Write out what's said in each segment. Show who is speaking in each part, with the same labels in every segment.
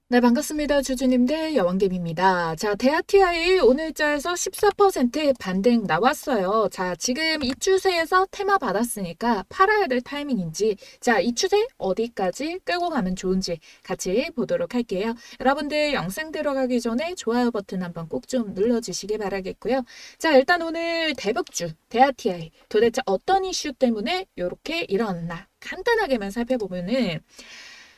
Speaker 1: 네, 반갑습니다. 주주님들, 여왕개미입니다. 자, 대하TI 오늘자에서 14% 반등 나왔어요. 자, 지금 이 추세에서 테마 받았으니까 팔아야 될 타이밍인지, 자, 이 추세 어디까지 끌고 가면 좋은지 같이 보도록 할게요. 여러분들 영상 들어가기 전에 좋아요 버튼 한번 꼭 좀 눌러주시기 바라겠고요. 자, 일단 오늘 대북주, 대하TI 도대체 어떤 이슈 때문에 이렇게 일어났나 간단하게만 살펴보면은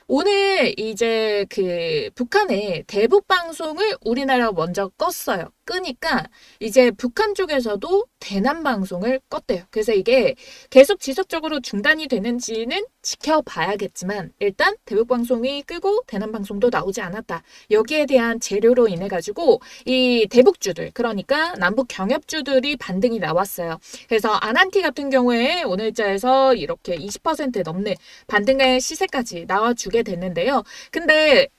Speaker 1: 오늘 이제 그 북한의 대북 방송을 우리나라가 먼저 껐어요. 끄니까 이제 북한 쪽에서도 대남 방송을 껐대요. 그래서 이게 계속 지속적으로 중단이 되는지는 지켜봐야겠지만 일단 대북 방송이 끄고 대남 방송도 나오지 않았다. 여기에 대한 재료로 인해 가지고 이 대북주들 그러니까 남북 경협주들이 반등이 나왔어요. 그래서 아난티 같은 경우에 오늘자에서 이렇게 20% 넘는 반등의 시세까지 나와주게 됐는데요. 근데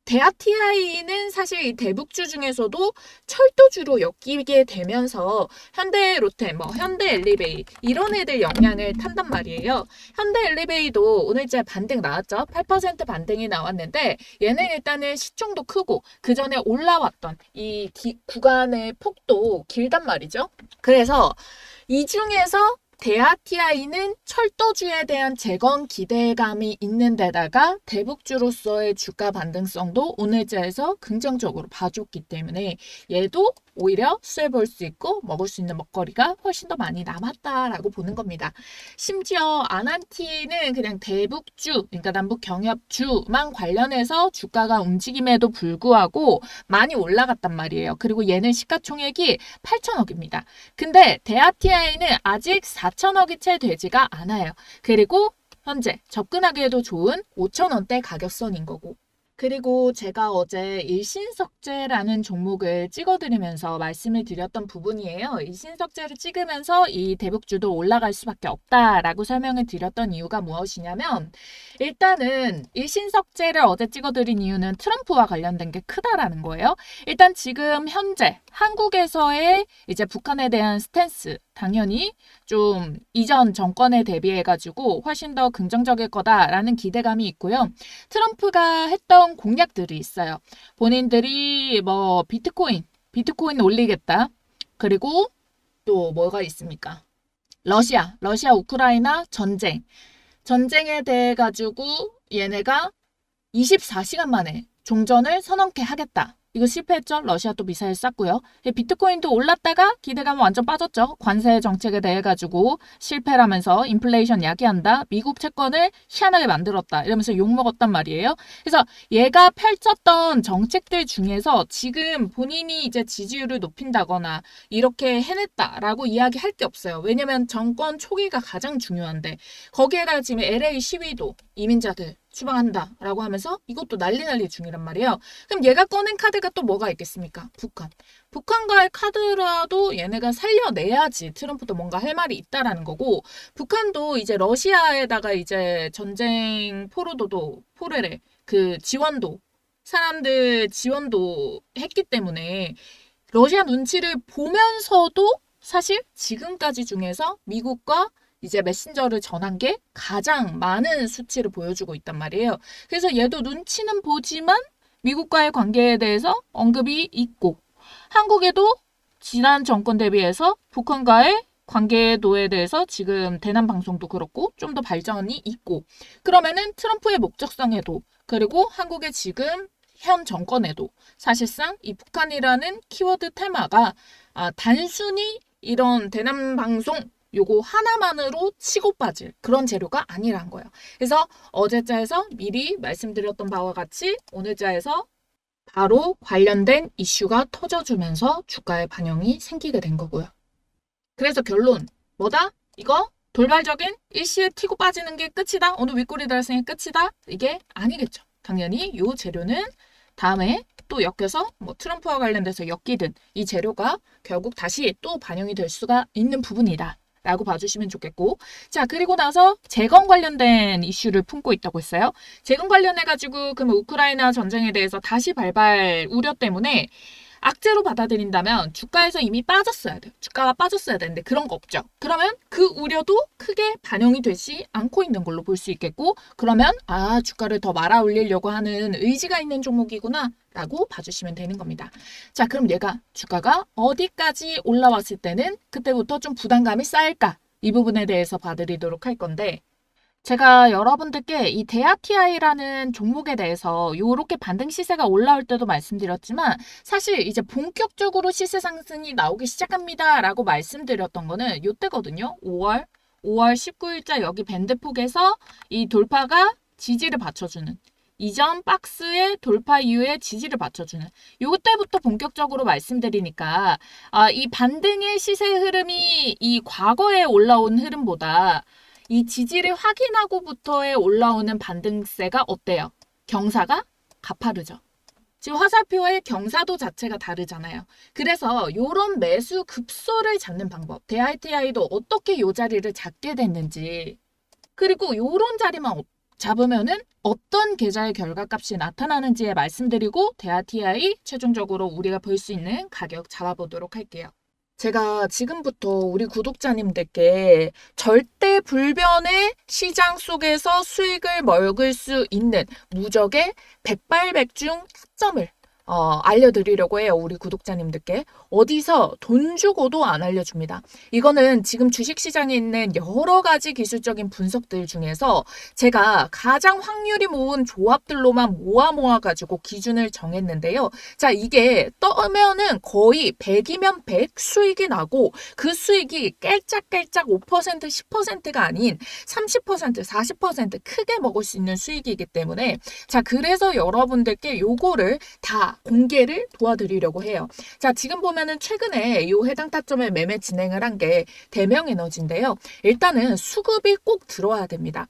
Speaker 1: 대하TI는 사실 이 대북주 중에서도 철도주로 엮이게 되면서 현대 롯데, 현대 엘리베이 이런 애들 영향을 탄단 말이에요. 현대 엘리베이도 오늘자 반등 나왔죠. 8% 반등이 나왔는데 얘는 일단은 시총도 크고 그 전에 올라왔던 이 구간의 폭도 길단 말이죠. 그래서 이 중에서 대하TI는 철도주에 대한 재건 기대감이 있는 데다가 대북주로서의 주가 반등성도 오늘자에서 긍정적으로 봐줬기 때문에 얘도 오히려 수혜 볼 수 있고 먹을 수 있는 먹거리가 훨씬 더 많이 남았다라고 보는 겁니다. 심지어 아난티는 그냥 대북주, 그러니까 남북 경협주만 관련해서 주가가 움직임에도 불구하고 많이 올라갔단 말이에요. 그리고 얘는 시가총액이 8천억입니다. 근데 대하TI는 아직 4천억이 채 되지가 않아요. 그리고 현재 접근하기에도 좋은 5천원대 가격선인 거고. 그리고 제가 어제 일신석재라는 종목을 찍어드리면서 말씀을 드렸던 부분이에요. 일신석재를 찍으면서 이 대북주도 올라갈 수밖에 없다라고 설명을 드렸던 이유가 무엇이냐면 일단은 일신석재를 어제 찍어드린 이유는 트럼프와 관련된 게 크다라는 거예요. 일단 지금 현재 한국에서의 이제 북한에 대한 스탠스 당연히 좀 이전 정권에 대비해가지고 훨씬 더 긍정적일 거다라는 기대감이 있고요. 트럼프가 했던 공약들이 있어요. 본인들이 비트코인 올리겠다. 그리고 또 뭐가 있습니까? 러시아 우크라이나 전쟁에 대해 가지고 얘네가 24시간 만에 종전을 선언케 하겠다. 이거 실패했죠? 러시아 또 미사일 쐈고요. 비트코인도 올랐다가 기대감은 완전 빠졌죠. 관세 정책에 대해 가지고 실패라면서 인플레이션 야기한다. 미국 채권을 희한하게 만들었다. 이러면서 욕먹었단 말이에요. 그래서 얘가 펼쳤던 정책들 중에서 지금 본인이 이제 지지율을 높인다거나 이렇게 해냈다라고 이야기할 게 없어요. 왜냐면 정권 초기가 가장 중요한데 거기에다가 지금 LA 시위도 이민자들 추방한다라고 하면서 이것도 난리 중이란 말이에요. 그럼 얘가 꺼낸 카드가 또 뭐가 있겠습니까? 북한과의 카드라도 얘네가 살려내야지 트럼프도 뭔가 할 말이 있다라는 거고 북한도 이제 러시아에다가 이제 전쟁 포레레 그 지원도 사람들 지원도 했기 때문에 러시아 눈치를 보면서도 사실 지금까지 중에서 미국과 이제 메신저를 전한 게 가장 많은 수치를 보여주고 있단 말이에요. 그래서 얘도 눈치는 보지만 미국과의 관계에 대해서 언급이 있고 한국에도 지난 정권 대비해서 북한과의 관계도에 대해서 지금 대남 방송도 그렇고 좀 더 발전이 있고 그러면은 트럼프의 목적성에도 그리고 한국의 지금 현 정권에도 사실상 이 북한이라는 키워드 테마가 단순히 이런 대남 방송 요거 하나만으로 치고 빠질 그런 재료가 아니란 거예요. 그래서 어제자에서 미리 말씀드렸던 바와 같이 오늘자에서 바로 관련된 이슈가 터져주면서 주가에 반영이 생기게 된 거고요. 그래서 결론 뭐다? 이거 돌발적인 일시에 튀고 빠지는 게 끝이다. 오늘 윗꼬리 달성이 끝이다. 이게 아니겠죠. 당연히 요 재료는 다음에 또 엮여서 트럼프와 관련돼서 엮이든 이 재료가 결국 다시 또 반영이 될 수가 있는 부분이다. 라고 봐주시면 좋겠고 자 그리고 나서 재건 관련된 이슈를 품고 있다고 했어요. 재건 관련해가지고 그럼 우크라이나 전쟁에 대해서 다시 발발 우려 때문에 악재로 받아들인다면 주가에서 이미 빠졌어야 돼요. 주가가 빠졌어야 되는데 그런 거 없죠. 그러면 그 우려도 크게 반영이 되지 않고 있는 걸로 볼 수 있겠고, 그러면 주가를 더 말아 올리려고 하는 의지가 있는 종목이구나 라고 봐주시면 되는 겁니다. 자, 그럼 얘가 주가가 어디까지 올라왔을 때는 그때부터 좀 부담감이 쌓일까? 이 부분에 대해서 봐드리도록 할 건데, 제가 여러분들께 이 데아티아이라는 종목에 대해서 이렇게 반등 시세가 올라올 때도 말씀드렸지만, 사실 이제 본격적으로 시세 상승이 나오기 시작합니다 라고 말씀드렸던 거는 이때거든요. 5월 19일자 여기 밴드폭에서 이 돌파가 지지를 받쳐주는, 이전 박스의 돌파 이후에 지지를 받쳐주는 요때부터 본격적으로 말씀드리니까, 이 반등의 시세 흐름이 이 과거에 올라온 흐름보다 이 지지를 확인하고부터의 올라오는 반등세가 어때요? 경사가 가파르죠. 지금 화살표의 경사도 자체가 다르잖아요. 그래서 이런 매수 급소를 잡는 방법, 데아티아이도 어떻게 이 자리를 잡게 됐는지, 그리고 이런 자리만 잡으면은 어떤 계좌의 결과값이 나타나는지에 말씀드리고 데아티아이 최종적으로 우리가 볼 수 있는 가격 잡아보도록 할게요. 제가 지금부터 우리 구독자님들께 절대 불변의 시장 속에서 수익을 먹을 수 있는 무적의 백발백중 타점을 알려드리려고 해요. 우리 구독자님들께. 어디서 돈 주고도 안 알려줍니다. 이거는 지금 주식시장에 있는 여러 가지 기술적인 분석들 중에서 제가 가장 확률이 모은 조합들로만 모아가지고 기준을 정했는데요. 자, 이게 떠면은 거의 100이면 100 수익이 나고, 그 수익이 깔짝깔짝 5%, 10%가 아닌 30%, 40% 크게 먹을 수 있는 수익이기 때문에, 자, 그래서 여러분들께 요거를 다 공개를 도와드리려고 해요. 자, 지금 보면은 최근에 이 해당 타점에 매매 진행을 한 게 대명에너지인데요. 일단은 수급이 꼭 들어와야 됩니다.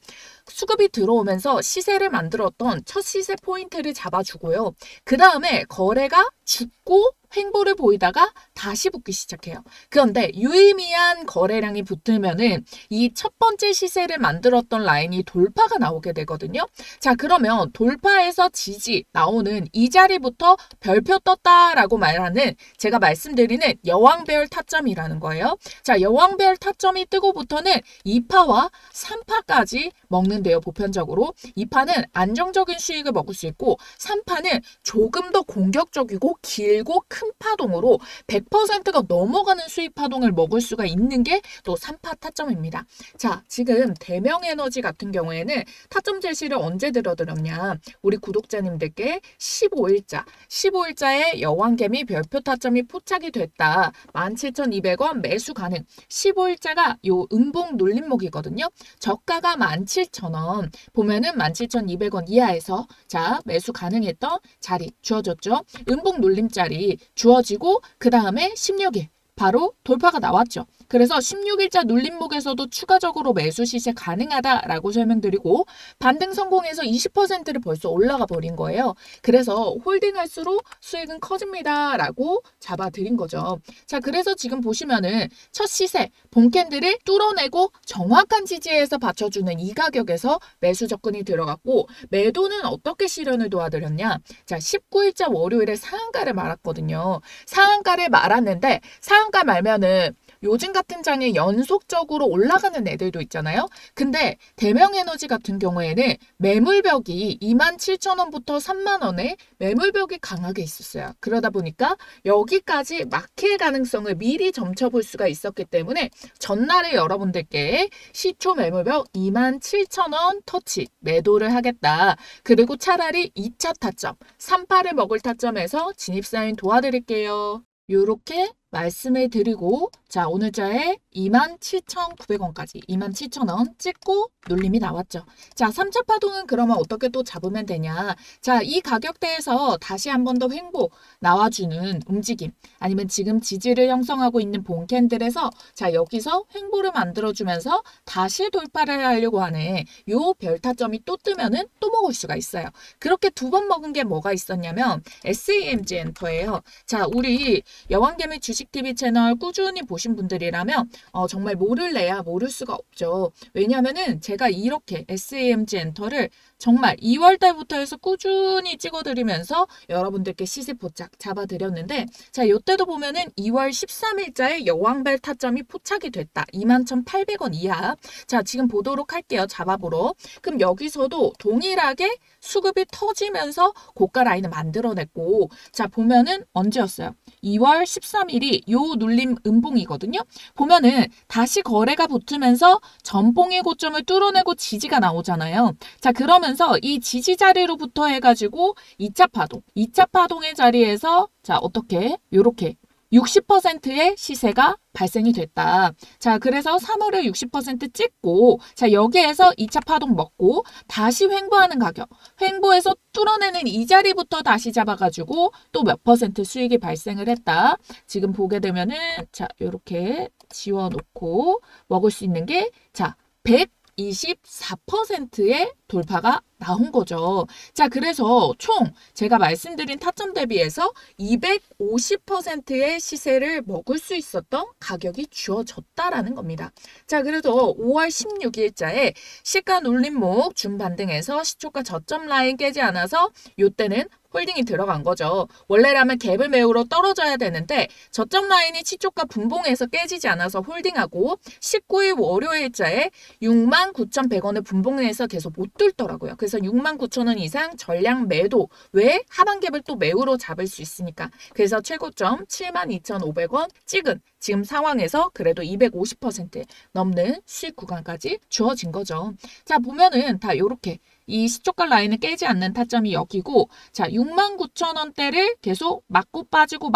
Speaker 1: 수급이 들어오면서 시세를 만들었던 첫 시세 포인트를 잡아주고요. 그 다음에 거래가 죽고 횡보를 보이다가 다시 붙기 시작해요. 그런데 유의미한 거래량이 붙으면은 이 첫 번째 시세를 만들었던 라인이 돌파가 나오게 되거든요. 자, 그러면 돌파에서 지지 나오는 이 자리부터 별표 떴다라고 말하는, 제가 말씀드리는 여왕별 타점이라는 거예요. 자, 여왕별 타점이 뜨고부터는 2파와 3파까지 먹는데요. 보편적으로 2파는 안정적인 수익을 먹을 수 있고, 3파는 조금 더 공격적이고 길고 큰 파동으로 100%가 넘어가는 수익 파동을 먹을 수가 있는 게 또 3파 타점입니다. 자, 지금 대명에너지 같은 경우에는 타점 제시를 언제 들어드렸냐, 우리 구독자님들께 15일자에 여왕개미 별표 타점이 포착이 됐다. 17,200원 매수 가능. 15일자가 요 음봉 눌림목이거든요. 저가가 17,000원 보면은 17,200원 이하에서 자, 매수 가능했던 자리 주어졌죠. 음봉 눌림자리 주어지고, 그 다음에 16일 바로 돌파가 나왔죠. 그래서 16일자 눌림목에서도 추가적으로 매수 시세 가능하다라고 설명드리고, 반등 성공해서 20%를 벌써 올라가 버린 거예요. 그래서 홀딩할수록 수익은 커집니다라고 잡아드린 거죠. 자, 그래서 지금 보시면은 첫 시세 본캔들을 뚫어내고 정확한 지지에서 받쳐주는 이 가격에서 매수 접근이 들어갔고, 매도는 어떻게 실현을 도와드렸냐. 자, 19일자 월요일에 상한가를 말았거든요. 상한가를 말았는데, 상한가 말면은 요즘 같은 장에 연속적으로 올라가는 애들도 있잖아요. 근데 대명에너지 같은 경우에는 매물벽이 27,000원부터 30,000원에 매물벽이 강하게 있었어요. 그러다 보니까 여기까지 막힐 가능성을 미리 점쳐볼 수가 있었기 때문에 전날에 여러분들께 시초 매물벽 27,000원 터치 매도를 하겠다. 그리고 차라리 2차 타점 3파를 먹을 타점에서 진입사인 도와드릴게요. 요렇게 말씀을 드리고, 자, 오늘자에 27,900원까지 27,000원 찍고 눌림이 나왔죠. 자, 3차 파동은 그러면 어떻게 또 잡으면 되냐. 자, 이 가격대에서 다시 한 번 더 횡보 나와주는 움직임, 아니면 지금 지지를 형성하고 있는 본캔들에서 자, 여기서 횡보를 만들어주면서 다시 돌파를 하려고 하는 요 별타점이 또 뜨면은 또 먹을 수가 있어요. 그렇게 두 번 먹은 게 뭐가 있었냐면 SEMG 엔터예요. 자, 우리 여왕개미 주식 주식TV 채널 꾸준히 보신 분들이라면 정말 모를래야 모를 수가 없죠. 왜냐면은 제가 이렇게 SAMG 엔터를 정말 2월 달부터 해서 꾸준히 찍어드리면서 여러분들께 시세 포착 잡아드렸는데, 자, 이때도 보면은 2월 13일자에 여왕벨 타점이 포착이 됐다. 21,800원 이하. 자, 지금 보도록 할게요. 잡아보러. 그럼 여기서도 동일하게 수급이 터지면서 고가 라인을 만들어냈고, 자, 보면은 언제였어요? 2월 13일이 요 눌림 음봉이거든요. 보면은 다시 거래가 붙으면서 전봉의 고점을 뚫어내고 지지가 나오잖아요. 자, 그러면서 이 지지 자리로부터 해가지고 2차 파동의 자리에서 자, 어떻게? 요렇게 60%의 시세가 발생이 됐다. 자, 그래서 3월에 60% 찍고, 자, 여기에서 2차 파동 먹고, 다시 횡보하는 가격. 횡보해서 뚫어내는 이 자리부터 다시 잡아가지고, 또 몇 퍼센트 수익이 발생을 했다. 지금 보게 되면은, 자, 요렇게 지워놓고 먹을 수 있는 게, 자, 124%의 돌파가 나온 거죠. 자, 그래서 총 제가 말씀드린 타점 대비해서 250%의 시세를 먹을 수 있었던 가격이 주어졌다라는 겁니다. 자, 그래서 5월 16일자에 시가 눌림목 준반등해서 시초가 저점 라인 깨지 않아서 이때는 홀딩이 들어간 거죠. 원래라면 갭을 메우러 떨어져야 되는데 저점 라인이 시초가 분봉에서 깨지지 않아서 홀딩하고 19일 월요일자에 69,100원을 분봉에서 계속 못 뚫더라고요. 그래서 69,000원 이상 전량 매도. 왜? 하반갭을 또 매우로 잡을 수 있으니까. 그래서 최고점 72,500원 찍은 지금 상황에서 그래도 250% 넘는 수익 구간까지 주어진 거죠. 자, 보면은 다 이렇게 이 시초가 라인을 깨지 않는 타점이 여기고, 자, 69,000원대를 계속 맞고 빠지고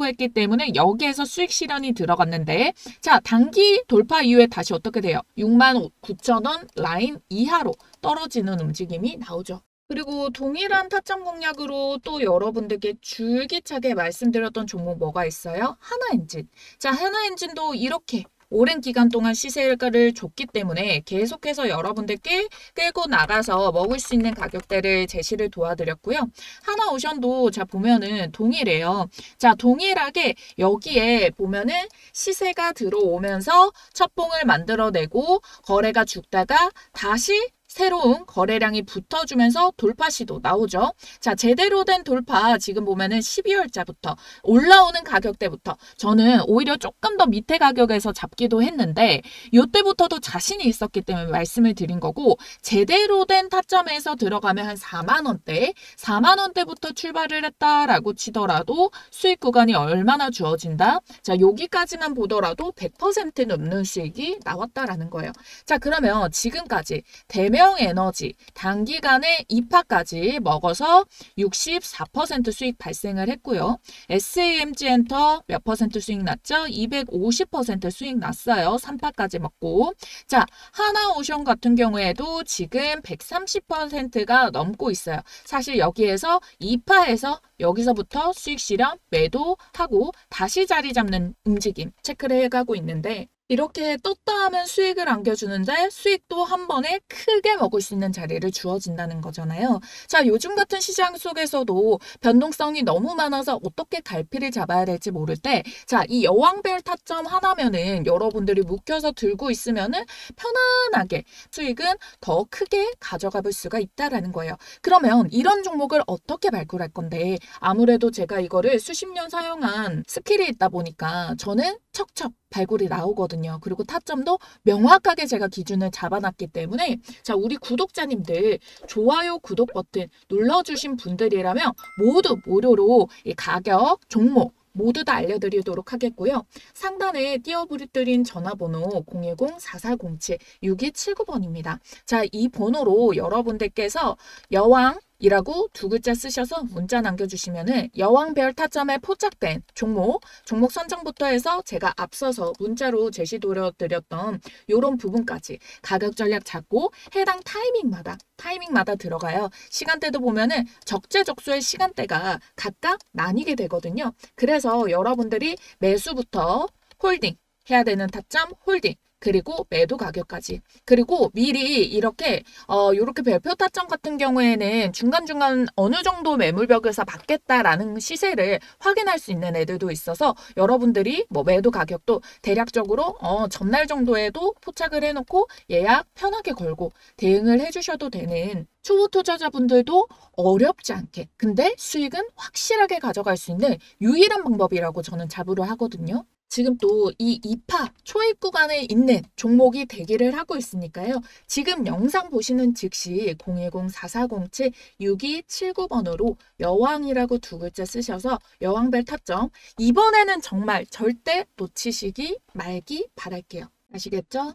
Speaker 1: 했기 때문에 여기에서 수익 실현이 들어갔는데, 자, 단기 돌파 이후에 다시 어떻게 돼요? 69,000원 라인 이하로 떨어지는 움직임이 나오죠. 그리고 동일한 타점 공략으로 또 여러분들께 줄기차게 말씀드렸던 종목 뭐가 있어요? 하나엔진. 자, 하나엔진도 이렇게 오랜 기간 동안 시세가를 줬기 때문에 계속해서 여러분들께 끌고 나가서 먹을 수 있는 가격대를 제시를 도와드렸고요. 하나오션도 자 보면은 동일해요. 자, 동일하게 여기에 보면은 시세가 들어오면서 첫 봉을 만들어내고 거래가 죽다가 다시 새로운 거래량이 붙어주면서 돌파 시도 나오죠. 자, 제대로 된 돌파 지금 보면은 12월자부터 올라오는 가격대부터 저는 오히려 조금 더 밑에 가격에서 잡기도 했는데 이때부터도 자신이 있었기 때문에 말씀을 드린 거고, 제대로 된 타점에서 들어가면 한 4만 원대, 4만 원대부터 출발을 했다라고 치더라도 수익 구간이 얼마나 주어진다? 자, 여기까지만 보더라도 100% 넘는 수익이 나왔다라는 거예요. 자, 그러면 지금까지 대명 에너지 단기간에 2파까지 먹어서 64% 수익 발생을 했고요. SAMG 엔터 몇 퍼센트 수익 났죠? 250% 수익 났어요. 3파까지 먹고. 자, 하나오션 같은 경우에도 지금 130%가 넘고 있어요. 사실 여기에서 2파에서 여기서부터 수익 실현 매도하고 다시 자리 잡는 움직임 체크를 해가고 있는데, 이렇게 떴다 하면 수익을 안겨주는데 수익도 한 번에 크게 먹을 수 있는 자리를 주어진다는 거잖아요. 자, 요즘 같은 시장 속에서도 변동성이 너무 많아서 어떻게 갈피를 잡아야 될지 모를 때, 자, 이 여왕별 타점 하나면은 여러분들이 묶여서 들고 있으면은 편안하게 수익은 더 크게 가져가 볼 수가 있다라는 거예요. 그러면 이런 종목을 어떻게 발굴할 건데, 아무래도 제가 이거를 수십 년 사용한 스킬이 있다 보니까 저는 척척 발굴이 나오거든요. 그리고 타점도 명확하게 제가 기준을 잡아놨기 때문에, 자, 우리 구독자님들 좋아요, 구독 버튼 눌러주신 분들이라면 모두 무료로 이 가격, 종목 모두 다 알려드리도록 하겠고요. 상단에 띄워드린 전화번호 010-4407-6279번입니다. 자, 이 번호로 여러분들께서 여왕 이라고 두 글자 쓰셔서 문자 남겨주시면은 여왕별 타점에 포착된 종목 선정부터 해서 제가 앞서서 문자로 제시드렸던 이런 부분까지 가격 전략 잡고 해당 타이밍마다 들어가요. 시간대도 보면은 적재적소의 시간대가 각각 나뉘게 되거든요. 그래서 여러분들이 매수부터 홀딩 해야 되는 타점 홀딩, 그리고 매도 가격까지. 그리고 미리 이렇게 요렇게 별표 타점 같은 경우에는 중간중간 어느 정도 매물벽에서 받겠다라는 시세를 확인할 수 있는 애들도 있어서 여러분들이 뭐 매도 가격도 대략적으로 전날 정도에도 포착을 해놓고 예약 편하게 걸고 대응을 해주셔도 되는 초보 투자자분들도 어렵지 않게 근데 수익은 확실하게 가져갈 수 있는 유일한 방법이라고 저는 자부를 하거든요. 지금 또 이 2파 초입 구간에 있는 종목이 대기를 하고 있으니까요. 지금 영상 보시는 즉시 010-4407-6279번으로 여왕이라고 두 글자 쓰셔서 여왕별 타점 이번에는 정말 절대 놓치시기 말기 바랄게요. 아시겠죠?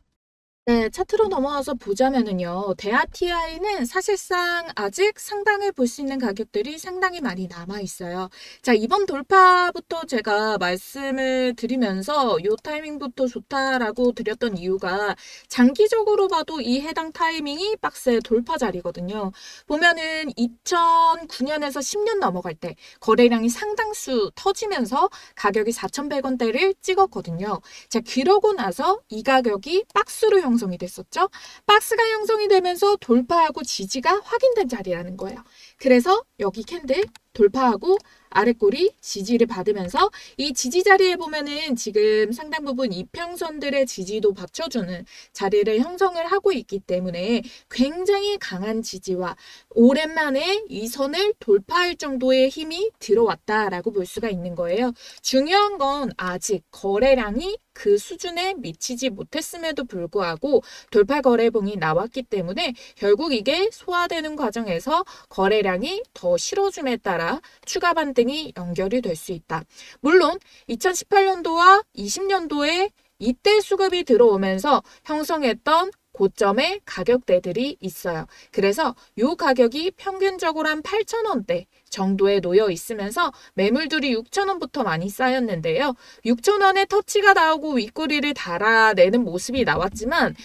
Speaker 1: 네, 차트로 넘어와서 보자면은요. 대하TI는 사실상 아직 상당을 볼 수 있는 가격들이 상당히 많이 남아 있어요. 자, 이번 돌파부터 제가 말씀을 드리면서 요 타이밍부터 좋다라고 드렸던 이유가 장기적으로 봐도 이 해당 타이밍이 박스의 돌파 자리거든요. 보면은 2009년에서 10년 넘어갈 때 거래량이 상당수 터지면서 가격이 4,100원대를 찍었거든요. 자, 그러고 나서 이 가격이 박스로 형성이 됐었죠. 박스가 형성이 되면서 돌파하고 지지가 확인된 자리라는 거예요. 그래서 여기 캔들 돌파하고 아랫골이 지지를 받으면서 이 지지 자리에 보면은 지금 상당 부분 이평선들의 지지도 받쳐주는 자리를 형성을 하고 있기 때문에 굉장히 강한 지지와 오랜만에 이 선을 돌파할 정도의 힘이 들어왔다라고 볼 수가 있는 거예요. 중요한 건 아직 거래량이 그 수준에 미치지 못했음에도 불구하고 돌파 거래봉이 나왔기 때문에 결국 이게 소화되는 과정에서 거래량이 더 실어줌에 따라 추가 반등이 연결이 될 수 있다. 물론 2018년도와 20년도에 이때 수급이 들어오면서 형성했던 고점의 가격대들이 있어요. 그래서 이 가격이 평균적으로 한 8,000원대 정도에 놓여 있으면서 매물들이 6,000원부터 많이 쌓였는데요. 6,000원에 터치가 나오고 윗꼬리를 달아내는 모습이 나왔지만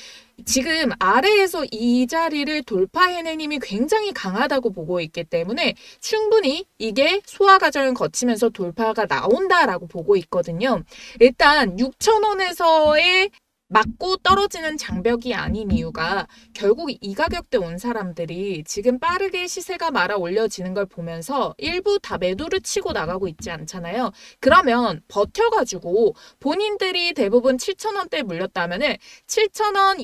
Speaker 1: 지금 아래에서 이 자리를 돌파해낸 힘이 굉장히 강하다고 보고 있기 때문에 충분히 이게 소화 과정을 거치면서 돌파가 나온다라고 보고 있거든요. 일단 6,000원에서의 맞고 떨어지는 장벽이 아닌 이유가 결국 이 가격대 온 사람들이 지금 빠르게 시세가 말아 올려지는 걸 보면서 일부 다 매도를 치고 나가고 있지 않잖아요. 그러면 버텨가지고 본인들이 대부분 7,000원대에 물렸다면은 7,000원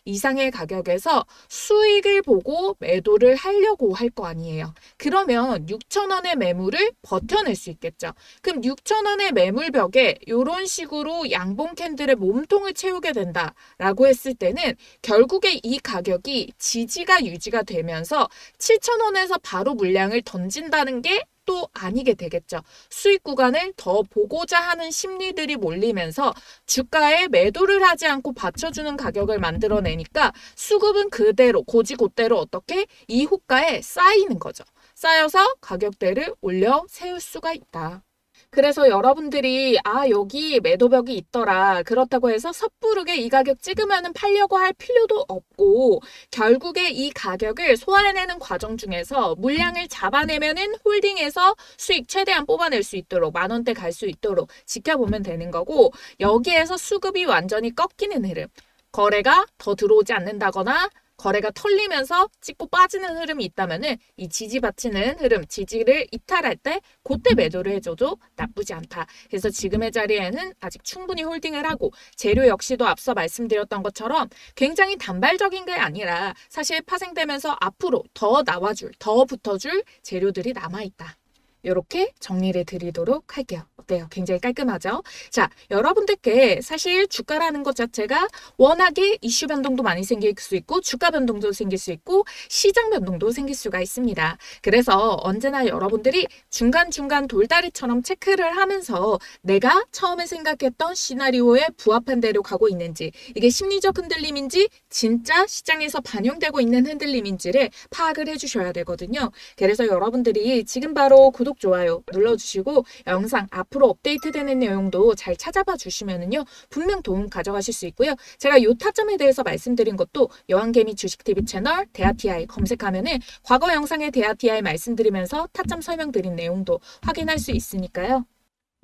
Speaker 1: 이상의 가격에서 수익을 보고 매도를 하려고 할 거 아니에요. 그러면 6,000원의 매물을 버텨낼 수 있겠죠. 그럼 6,000원의 매물벽에 이런 식으로 양봉 캔들의 몸통을 채우게 된다라고 했을 때는 결국에 이 가격이 지지가 유지가 되면서 7,000원에서 바로 물량을 던진다는 게 또 아니게 되겠죠. 수익 구간을 더 보고자 하는 심리들이 몰리면서 주가에 매도를 하지 않고 받쳐주는 가격을 만들어내니까 수급은 그대로 고지고대로 어떻게 이 호가에 쌓이는 거죠. 쌓여서 가격대를 올려 세울 수가 있다. 그래서 여러분들이 여기 매도벽이 있더라. 그렇다고 해서 섣부르게 이 가격 찍으면 팔려고 할 필요도 없고 결국에 이 가격을 소화해내는 과정 중에서 물량을 잡아내면은 홀딩해서 수익 최대한 뽑아낼 수 있도록 10,000원대 갈 수 있도록 지켜보면 되는 거고 여기에서 수급이 완전히 꺾이는 흐름 거래가 더 들어오지 않는다거나 거래가 털리면서 찍고 빠지는 흐름이 있다면은 이 지지 받치는 흐름, 지지를 이탈할 때 그때 매도를 해줘도 나쁘지 않다. 그래서 지금의 자리에는 아직 충분히 홀딩을 하고 재료 역시도 앞서 말씀드렸던 것처럼 굉장히 단발적인 게 아니라 사실 파생되면서 앞으로 더 나와줄, 더 붙어줄 재료들이 남아있다. 이렇게 정리를 드리도록 할게요. 어때요? 굉장히 깔끔하죠? 자, 여러분들께 사실 주가라는 것 자체가 워낙에 이슈 변동도 많이 생길 수 있고 주가 변동도 생길 수 있고 시장 변동도 생길 수가 있습니다. 그래서 언제나 여러분들이 중간중간 돌다리처럼 체크를 하면서 내가 처음에 생각했던 시나리오에 부합한 대로 가고 있는지 이게 심리적 흔들림인지 진짜 시장에서 반영되고 있는 흔들림인지를 파악을 해주셔야 되거든요. 그래서 여러분들이 지금 바로 구독, 좋아요 눌러주시고 영상 앞으로 업데이트되는 내용도 잘 찾아봐 주시면은요 분명 도움 가져가실 수 있고요. 제가 이 타점에 대해서 말씀드린 것도 여왕개미 주식TV 채널 대하TI 검색하면은 과거 영상에 대하TI 말씀드리면서 타점 설명드린 내용도 확인할 수 있으니까요.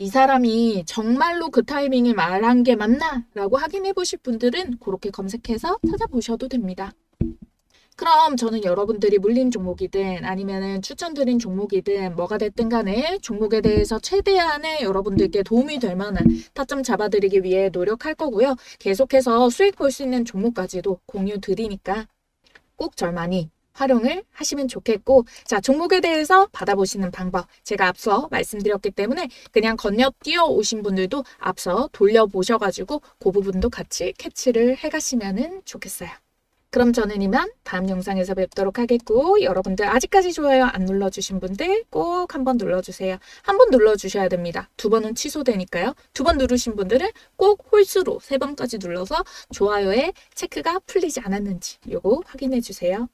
Speaker 1: 이 사람이 정말로 그 타이밍에 말한 게 맞나? 라고 확인해 보실 분들은 그렇게 검색해서 찾아보셔도 됩니다. 그럼 저는 여러분들이 물린 종목이든 아니면은 추천드린 종목이든 뭐가 됐든 간에 종목에 대해서 최대한의 여러분들께 도움이 될 만한 타점 잡아드리기 위해 노력할 거고요. 계속해서 수익 볼 수 있는 종목까지도 공유 드리니까 꼭 절 많이 활용을 하시면 좋겠고, 자, 종목에 대해서 받아보시는 방법 제가 앞서 말씀드렸기 때문에 그냥 건너뛰어 오신 분들도 앞서 돌려보셔가지고 그 부분도 같이 캐치를 해가시면 좋겠어요. 그럼 저는 이만 다음 영상에서 뵙도록 하겠고, 여러분들 아직까지 좋아요 안 눌러주신 분들 꼭 한번 눌러주세요. 한 번 눌러주셔야 됩니다. 2번은 취소되니까요. 2번 누르신 분들은 꼭 홀수로 3번까지 눌러서 좋아요에 체크가 풀리지 않았는지 요거 확인해 주세요.